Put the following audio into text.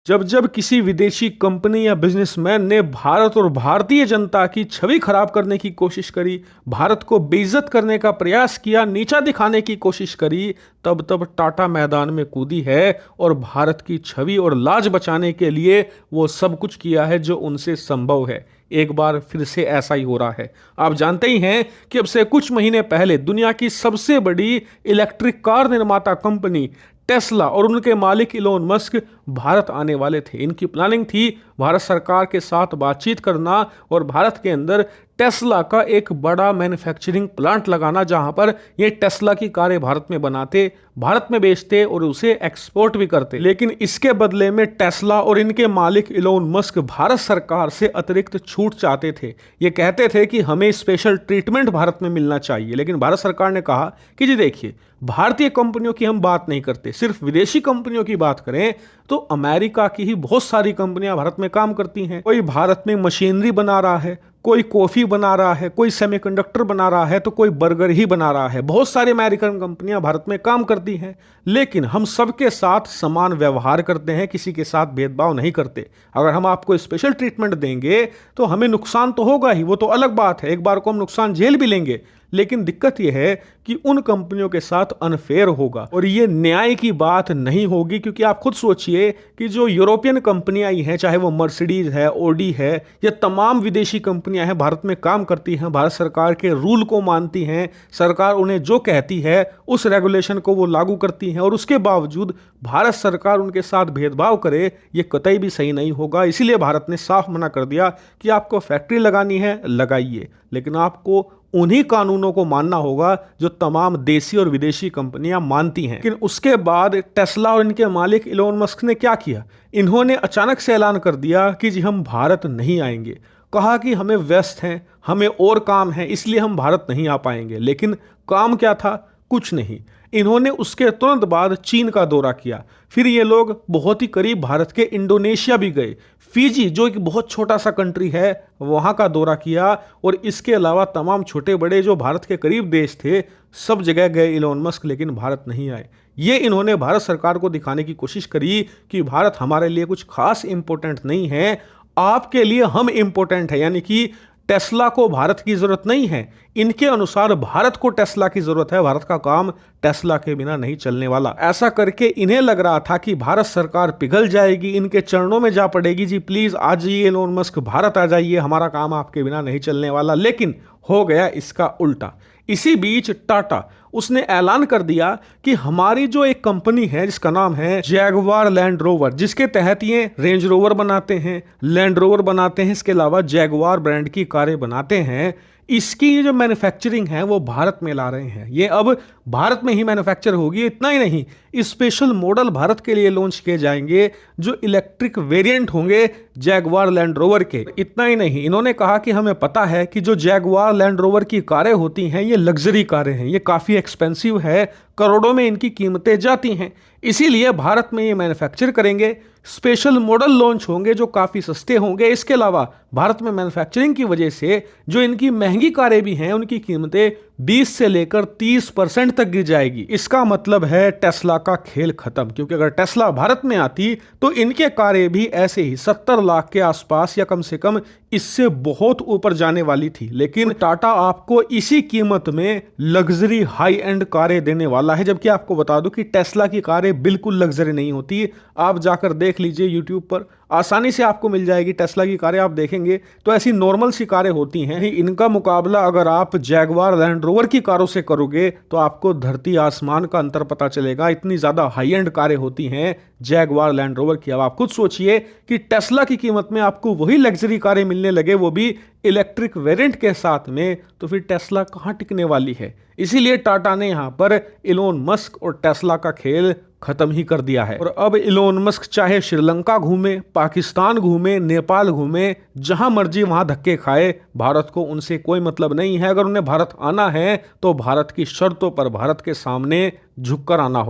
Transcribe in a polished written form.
जब जब किसी विदेशी कंपनी या बिजनेसमैन ने भारत और भारतीय जनता की छवि खराब करने की कोशिश करी, भारत को बेइज्जत करने का प्रयास किया, नीचा दिखाने की कोशिश करी, तब तब टाटा मैदान में कूदी है और भारत की छवि और लाज बचाने के लिए वो सब कुछ किया है जो उनसे संभव है। एक बार फिर से ऐसा ही हो रहा है। आप जानते ही हैं कि अब से कुछ महीने पहले दुनिया की सबसे बड़ी इलेक्ट्रिक कार निर्माता कंपनी टेस्ला और उनके मालिक इलोन मस्क भारत आने वाले थे। इनकी प्लानिंग थी भारत सरकार के साथ बातचीत करना और भारत के अंदर टेस्ला का एक बड़ा मैन्युफैक्चरिंग प्लांट लगाना, जहां पर ये टेस्ला की कारें भारत में बनाते, भारत में बेचते और उसे एक्सपोर्ट भी करते। लेकिन इसके बदले में टेस्ला और इनके मालिक इलोन मस्क भारत सरकार से अतिरिक्त छूट चाहते थे। ये कहते थे कि हमें स्पेशल ट्रीटमेंट भारत में मिलना चाहिए। लेकिन भारत सरकार ने कहा कि जी देखिए, भारतीय कंपनियों की हम बात नहीं करते, सिर्फ विदेशी कंपनियों की बात करें तो अमेरिका की ही बहुत सारी कंपनियां भारत में काम करती हैं। कोई भारत में मशीनरी बना रहा है, कोई कॉफी बना रहा है, कोई सेमीकंडक्टर बना रहा है, तो कोई बर्गर ही बना रहा है। बहुत सारी अमेरिकन कंपनियां भारत में काम करती हैं। लेकिन हम सबके साथ समान व्यवहार करते हैं, किसी के साथ भेदभाव नहीं करते। अगर हम आपको स्पेशल ट्रीटमेंट देंगे तो हमें नुकसान तो होगा ही, वो तो अलग बात है, एक बार को हम नुकसान झेल भी लेंगे। लेकिन दिक्कत यह है कि उन कंपनियों के साथ अनफेयर होगा और ये न्याय की बात नहीं होगी। क्योंकि आप खुद सोचिए कि जो यूरोपियन कंपनियां ही हैं, चाहे वो मर्सिडीज है, ऑडी है, या तमाम विदेशी कंपनियां हैं, भारत में काम करती हैं, भारत सरकार के रूल को मानती हैं, सरकार उन्हें जो कहती है उस रेगुलेशन को वो लागू करती हैं, और उसके बावजूद भारत सरकार उनके साथ भेदभाव करे, ये कतई भी सही नहीं होगा। इसीलिए भारत ने साफ मना कर दिया कि आपको फैक्ट्री लगानी है लगाइए, लेकिन आपको उन्हीं कानूनों को मानना होगा जो तमाम देसी और विदेशी कंपनियां मानती हैं। लेकिन उसके बाद टेस्ला और इनके मालिक इलोन मस्क ने क्या किया? इन्होंने अचानक से ऐलान कर दिया कि जी हम भारत नहीं आएंगे। कहा कि हमें व्यस्त हैं, हमें और काम है, इसलिए हम भारत नहीं आ पाएंगे। लेकिन काम क्या था? कुछ नहीं। इन्होंने उसके तुरंत बाद चीन का दौरा किया। फिर ये लोग बहुत ही करीब भारत के इंडोनेशिया भी गए, फिजी जो एक बहुत छोटा सा कंट्री है वहाँ का दौरा किया, और इसके अलावा तमाम छोटे बड़े जो भारत के करीब देश थे सब जगह गए इलोन मस्क, लेकिन भारत नहीं आए। ये इन्होंने भारत सरकार को दिखाने की कोशिश करी कि भारत हमारे लिए कुछ खास इंपॉर्टेंट नहीं है, आपके लिए हम इंपॉर्टेंट है। यानी कि टेस्ला को भारत की जरूरत नहीं है, इनके अनुसार भारत को टेस्ला की जरूरत है, भारत का काम टेस्ला के बिना नहीं चलने वाला। ऐसा करके इन्हें लग रहा था कि भारत सरकार पिघल जाएगी, इनके चरणों में जा पड़ेगी, जी प्लीज आ जाइए इलोन मस्क, भारत आ जाइए, हमारा काम आपके बिना नहीं चलने वाला। लेकिन हो गया इसका उल्टा। इसी बीच टाटा उसने ऐलान कर दिया कि हमारी जो एक कंपनी है जिसका नाम है जैगवार लैंड रोवर, जिसके तहत ये रेंज रोवर बनाते हैं, लैंड रोवर बनाते हैं, इसके अलावा जैगवार ब्रांड की कारें बनाते हैं, इसकी जो मैन्युफैक्चरिंग है वो भारत में ला रहे हैं। ये अब भारत में ही मैन्युफैक्चर होगी। इतना ही नहीं, स्पेशल मॉडल भारत के लिए लॉन्च किए जाएंगे जो इलेक्ट्रिक वेरिएंट होंगे जैगवार लैंड रोवर के। इतना ही नहीं, इन्होंने कहा कि हमें पता है कि जो जैगवार लैंड रोवर की कारें होती हैं ये लग्जरी कारें हैं, ये काफ़ी एक्सपेंसिव है, करोड़ों में इनकी कीमतें जाती हैं, इसीलिए भारत में ये मैन्युफैक्चर करेंगे। स्पेशल मॉडल लॉन्च होंगे जो काफ़ी सस्ते होंगे। इसके अलावा भारत में मैन्युफैक्चरिंग की वजह से जो इनकी महंगी कारें भी हैं उनकी कीमतें 20 से लेकर 30% तक गिर जाएगी। इसका मतलब है टेस्ला का खेल खत्म, क्योंकि अगर टेस्ला भारत में आती तो इनके कारें भी ऐसे ही 70 लाख के आसपास या कम से कम इससे बहुत ऊपर जाने वाली थी। लेकिन टाटा आपको इसी कीमत में लग्जरी हाई एंड कारें देने वाला है। जबकि आपको बता दूं कि टेस्ला की कारें बिल्कुल लग्जरी नहीं होती। आप जाकर देख लीजिए यूट्यूब पर, आसानी से आपको मिल जाएगी टेस्ला की कारें। आप देखेंगे तो ऐसी नॉर्मल सी कारें होती हैं। इनका मुकाबला अगर आप जैगवार लैंड रोवर की कारों से करोगे तो आपको धरती आसमान का अंतर पता चलेगा। इतनी ज़्यादा हाई एंड कारें होती हैं जैगवार लैंड रोवर की। अब आप खुद सोचिए कि टेस्ला की कीमत में आपको वही लग्जरी कारें मिलने लगे, वो भी इलेक्ट्रिक वेरिएंट के साथ में, तो फिर टेस्ला कहाँ टिकने वाली है। इसीलिए टाटा ने यहाँ पर इलोन मस्क और टेस्ला का खेल खत्म ही कर दिया है। और अब इलोन मस्क चाहे श्रीलंका घूमे, पाकिस्तान घूमे, नेपाल घूमे, जहां मर्जी वहां धक्के खाए, भारत को उनसे कोई मतलब नहीं है। अगर उन्हें भारत आना है तो भारत की शर्तों पर भारत के सामने झुककर आना हो।